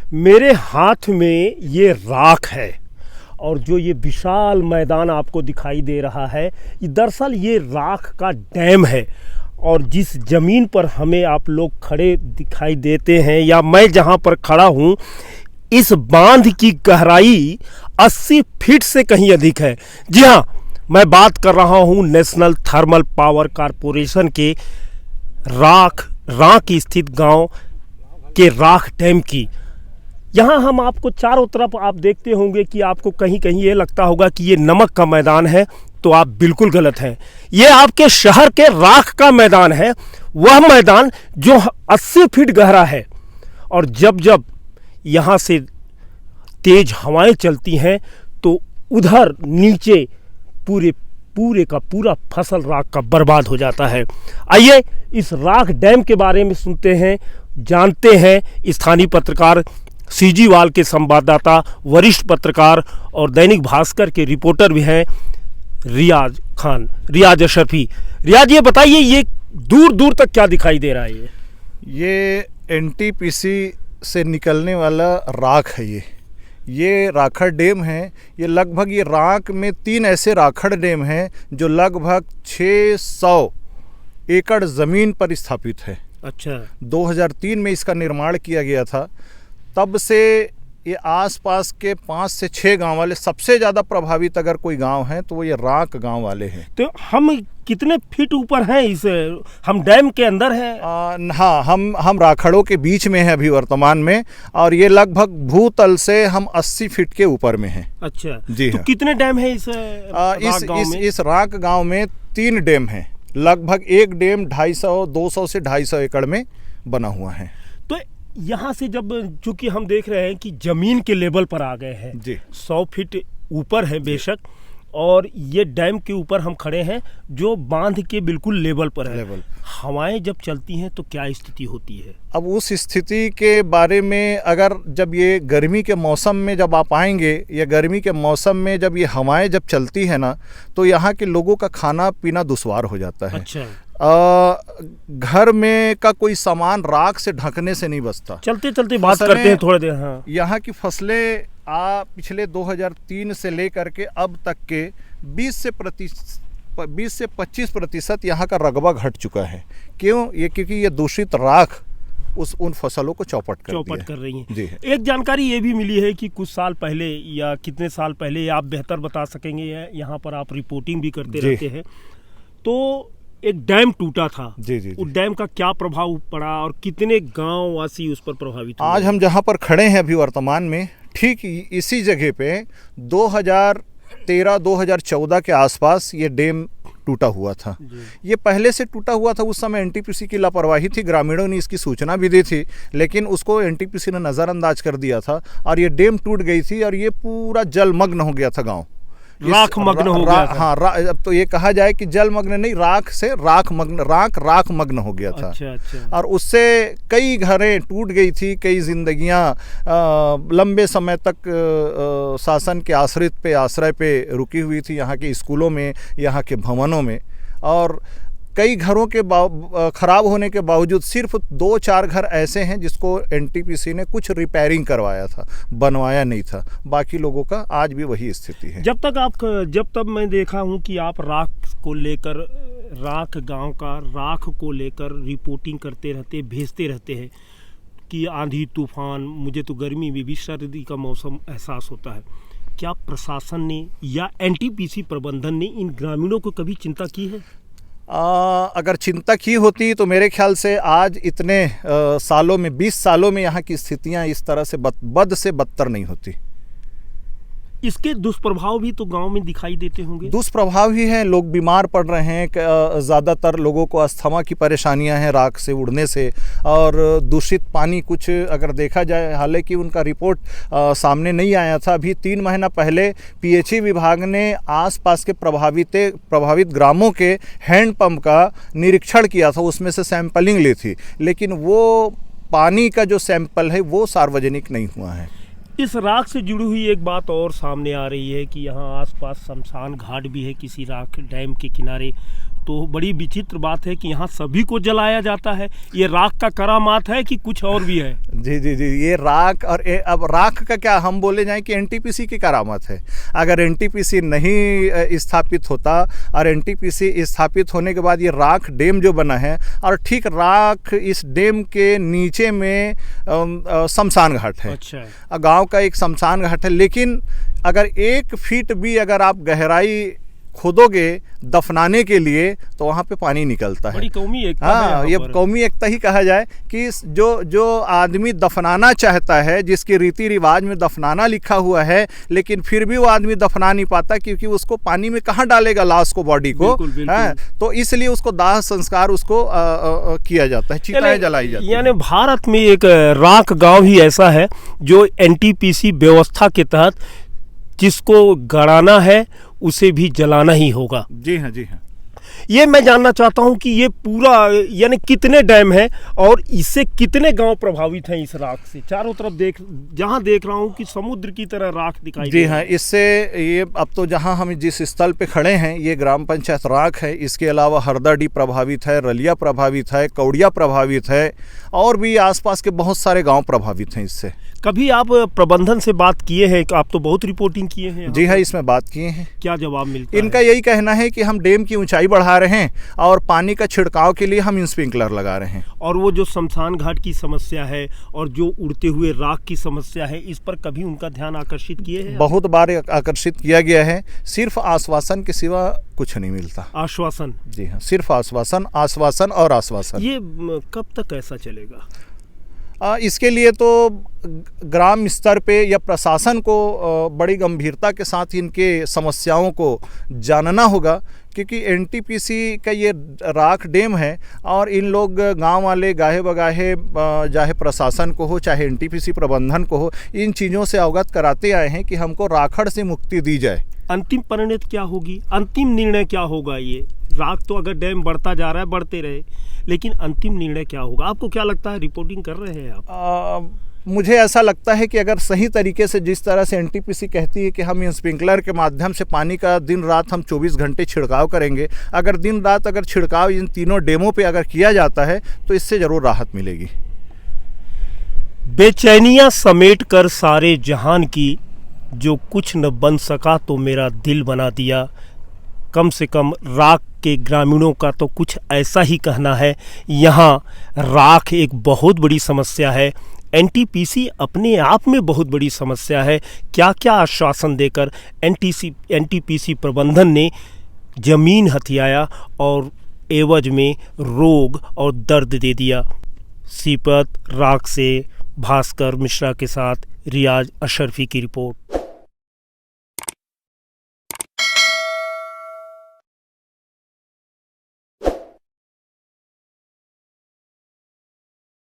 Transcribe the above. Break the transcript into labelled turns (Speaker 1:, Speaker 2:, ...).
Speaker 1: मेरे हाथ में ये राख है और जो ये विशाल मैदान आपको दिखाई दे रहा है, ये दरअसल ये राख का डैम है। और जिस ज़मीन पर हमें आप लोग खड़े दिखाई देते हैं या मैं जहाँ पर खड़ा हूँ, इस बांध की गहराई 80 फीट से कहीं अधिक है। जी हाँ, मैं बात कर रहा हूँ नेशनल थर्मल पावर कॉरपोरेशन के राख स्थित गांव के राख डैम की। यहाँ हम आपको चारों तरफ आप देखते होंगे कि आपको कहीं कहीं ये लगता होगा कि ये नमक का मैदान है, तो आप बिल्कुल गलत हैं। ये आपके शहर के राख का मैदान है, वह मैदान जो 80 फीट गहरा है। और जब जब यहाँ से तेज हवाएं चलती हैं तो उधर नीचे पूरे का पूरा फसल राख का बर्बाद हो जाता है। आइए इस राख डैम के बारे में सुनते हैं, जानते हैं। स्थानीय पत्रकार सीजीवाल के संवाददाता, वरिष्ठ पत्रकार और दैनिक भास्कर के रिपोर्टर भी हैं रियाज अशरफी। रियाज, ये बताइए, ये दूर दूर तक क्या दिखाई दे रहा है?
Speaker 2: ये एनटीपीसी से निकलने वाला राख है। ये राखड़ डैम है। ये लगभग ये राख में 3 ऐसे राखड़ डैम हैं जो लगभग 600 एकड़ ज़मीन पर स्थापित है।
Speaker 1: अच्छा।
Speaker 2: 2003 में इसका निर्माण किया गया था। तब से ये आसपास के 5 से 6 गांव वाले सबसे ज़्यादा प्रभावित अगर कोई गांव है तो वो ये राख गांव वाले हैं।
Speaker 1: तो हम कितने फीट ऊपर हैं हम डैम के अंदर हैं?
Speaker 2: हाँ, हम राखड़ों के बीच में हैं अभी वर्तमान में, और ये लगभग भूतल से हम 80 फीट के ऊपर में हैं।
Speaker 1: अच्छा
Speaker 2: जी।
Speaker 1: तो
Speaker 2: हाँ।
Speaker 1: कितने डैम है इस
Speaker 2: राख गांव में 3 डैम हैं। लगभग एक डैम 200 से 250 एकड़ में बना हुआ है।
Speaker 1: तो यहाँ से जब, चूंकि हम देख रहे हैं कि जमीन के लेवल पर आ गए हैं
Speaker 2: जी,
Speaker 1: 100 फीट ऊपर है बेशक, और ये डैम के ऊपर हम खड़े हैं जो बांध के बिल्कुल लेवल पर है। हवाएं जब चलती हैं तो क्या स्थिति होती है?
Speaker 2: अब उस स्थिति के बारे में अगर जब ये गर्मी के मौसम में जब आप आएंगे, या गर्मी के मौसम में जब ये हवाएं जब चलती है ना, तो यहाँ के लोगों का खाना पीना दुश्वार हो जाता है।
Speaker 1: अच्छा।
Speaker 2: घर में का कोई सामान राख से ढकने से नहीं बचता।
Speaker 1: चलते चलते बात करते हैं थोड़ी देर। हाँ।
Speaker 2: यहाँ की फसलें पिछले 2003 से लेकर के अब तक के 20 से 25% यहाँ का रकबा घट चुका है। क्यों? ये क्योंकि ये दूषित राख उन फसलों को चौपट कर
Speaker 1: रही है।
Speaker 2: जी।
Speaker 1: एक जानकारी ये भी मिली है कि कुछ साल पहले या कितने साल पहले, आप बेहतर बता सकेंगे, यहाँ पर आप रिपोर्टिंग भी करते रहते हैं, तो एक डैम टूटा था।
Speaker 2: जी।
Speaker 1: उस डैम का क्या प्रभाव पड़ा और कितने गांव वासी उस पर प्रभावित हुए?
Speaker 2: आज हम जहाँ पर खड़े हैं अभी वर्तमान में, ठीक इसी जगह पे 2013-2014 के आसपास ये डैम टूटा हुआ था। ये पहले से टूटा हुआ था। उस समय एनटीपीसी की लापरवाही थी। ग्रामीणों ने इसकी सूचना भी दी थी, लेकिन उसको एनटीपीसी ने नज़रअंदाज कर दिया था और ये डैम टूट गई थी और ये पूरा जलमग्न हो गया था गाँव।
Speaker 1: राख मग्न हो गया था।
Speaker 2: हाँ, अब तो ये कहा जाए कि जलमग्न नहीं, राख से राख मग्न हो गया था।
Speaker 1: अच्छा।
Speaker 2: और उससे कई घरें टूट गई थी, कई जिंदगियां लंबे समय तक शासन के आश्रय पे रुकी हुई थी, यहाँ के स्कूलों में, यहाँ के भवनों में। और कई घरों के खराब होने के बावजूद सिर्फ 2-4 घर ऐसे हैं जिसको एनटीपीसी ने कुछ रिपेयरिंग करवाया था, बनवाया नहीं था। बाकी लोगों का आज भी वही स्थिति है।
Speaker 1: जब तक मैं देखा हूं कि आप राख गांव का राख को लेकर रिपोर्टिंग करते रहते, भेजते रहते हैं कि आंधी तूफान, मुझे तो गर्मी में भी सर्दी का मौसम एहसास होता है। क्या प्रशासन ने या एनटीपीसी प्रबंधन ने इन ग्रामीणों को कभी चिंता की है?
Speaker 2: अगर चिंता की होती तो मेरे ख्याल से आज इतने सालों में, 20 सालों में यहाँ की स्थितियाँ इस तरह से बद से बदतर नहीं होती।
Speaker 1: इसके दुष्प्रभाव भी तो गांव में दिखाई देते होंगे।
Speaker 2: दुष्प्रभाव ही हैं, लोग बीमार पड़ रहे हैं। ज़्यादातर लोगों को अस्थमा की परेशानियां हैं राख से उड़ने से, और दूषित पानी कुछ अगर देखा जाए, हालांकि उनका रिपोर्ट सामने नहीं आया था। अभी 3 महीना पहले पीएचई विभाग ने आसपास के प्रभावित ग्रामों के हैंडपंप का निरीक्षण किया था, उसमें से सैंपलिंग ली थी, लेकिन वो पानी का जो सैंपल है वो सार्वजनिक नहीं हुआ है।
Speaker 1: इस राख से जुड़ी हुई एक बात और सामने आ रही है कि यहाँ आसपास शमशान घाट भी है किसी राख डैम के किनारे। तो बड़ी विचित्र बात है कि यहाँ सभी को जलाया जाता है। ये राख का करामात है कि कुछ और भी है?
Speaker 2: जी जी जी, ये राख और अब राख का क्या हम बोले जाएं कि एनटीपीसी की करामात है। अगर एनटीपीसी नहीं स्थापित होता और एनटीपीसी स्थापित होने के बाद ये राख डैम जो बना है, और ठीक राख इस डैम के नीचे में शमशान घाट है।
Speaker 1: अच्छा।
Speaker 2: गांव का एक शमशान घाट है, लेकिन अगर 1 फीट भी अगर आप गहराई खोदोगे दफनाने के लिए तो वहाँ पे पानी निकलता है।
Speaker 1: बड़ी कौमी एकता है
Speaker 2: हाँ,
Speaker 1: यहाँ
Speaker 2: ये
Speaker 1: पर।
Speaker 2: कौमी एकता ही कहा जाए कि जो आदमी दफनाना चाहता है, जिसके रीति रिवाज में दफनाना लिखा हुआ है, लेकिन फिर भी वो आदमी दफना नहीं पाता, क्योंकि उसको पानी में कहाँ डालेगा लाश को, बॉडी को।
Speaker 1: बिल्कुल, बिल्कुल।
Speaker 2: हाँ, तो इसलिए उसको दाह संस्कार उसको किया जाता है, चिताएं जलाई जाती है।
Speaker 1: यानी भारत में एक राख गांव ही ऐसा है जो एनटीपीसी व्यवस्था के तहत जिसको गड़ाना है उसे भी जलाना ही होगा।
Speaker 2: जी हाँ, जी हाँ।
Speaker 1: ये मैं जानना चाहता हूँ कि ये पूरा यानी कितने डैम हैं और इससे कितने गांव प्रभावित हैं इस राख से? चारों तरफ जहाँ देख रहा हूँ कि समुद्र की तरह राख दिखाई
Speaker 2: जी हाँ, इससे ये अब तो जहाँ हम जिस स्थल पे खड़े हैं ये ग्राम पंचायत राख है। इसके अलावा हरदाडी प्रभावित है, रलिया प्रभावित है, कौड़िया प्रभावित है, और भी आसपास के बहुत सारे गांव प्रभावित हैं इससे।
Speaker 1: कभी आप प्रबंधन से बात किए हैं? आप तो बहुत रिपोर्टिंग किए हैं।
Speaker 2: जी हाँ, इसमें बात किए हैं।
Speaker 1: क्या जवाब मिलता है?
Speaker 2: इनका यही कहना है कि हम डैम की ऊंचाई बढ़ा रहे हैं और पानी का छिड़काव के लिए हम स्प्रिंकलर लगा रहे हैं।
Speaker 1: और वो जो शमशान घाट की समस्या है और जो उड़ते हुए राख की समस्या है, इस पर कभी उनका ध्यान आकर्षित किए हैं?
Speaker 2: बहुत बार आकर्षित किया गया है, सिर्फ आश्वासन के सिवा कुछ नहीं मिलता।
Speaker 1: आश्वासन?
Speaker 2: जी हाँ, सिर्फ आश्वासन, आश्वासन और आश्वासन।
Speaker 1: ये कब तक ऐसा चलेगा?
Speaker 2: इसके लिए तो ग्राम स्तर पे या प्रशासन को बड़ी गंभीरता के साथ इनके समस्याओं को जानना होगा, क्योंकि एनटीपीसी का ये राख डैम है और इन लोग गांव वाले गाहे बगाहे चाहे प्रशासन को हो चाहे एनटीपीसी प्रबंधन को हो, इन चीज़ों से अवगत कराते आए हैं कि हमको राखड़ से मुक्ति दी जाए।
Speaker 1: अंतिम परिणति क्या होगी? अंतिम निर्णय क्या होगा? ये राख तो अगर डैम बढ़ता जा रहा है, बढ़ते रहे, लेकिन अंतिम निर्णय क्या होगा? आपको क्या लगता है? रिपोर्टिंग कर रहे हैं आप।
Speaker 2: मुझे ऐसा लगता है कि अगर सही तरीके से, जिस तरह से एनटीपीसी कहती है कि हम स्प्रिंकलर के माध्यम से पानी का दिन रात हम 24 घंटे छिड़काव करेंगे, अगर दिन रात अगर छिड़काव इन तीनों डैमों पे अगर किया जाता है तो इससे ज़रूर राहत मिलेगी।
Speaker 1: बेचैनियाँ समेट कर सारे जहान की, जो कुछ न बन सका तो मेरा दिल बना दिया। कम से कम राख के ग्रामीणों का तो कुछ ऐसा ही कहना है। यहाँ राख एक बहुत बड़ी समस्या है, एनटीपीसी अपने आप में बहुत बड़ी समस्या है। क्या क्या आश्वासन देकर एनटीपीसी प्रबंधन ने ज़मीन हथियाया और एवज में रोग और दर्द दे दिया। सीपत राख से भास्कर मिश्रा के साथ रियाज अशरफी की रिपोर्ट।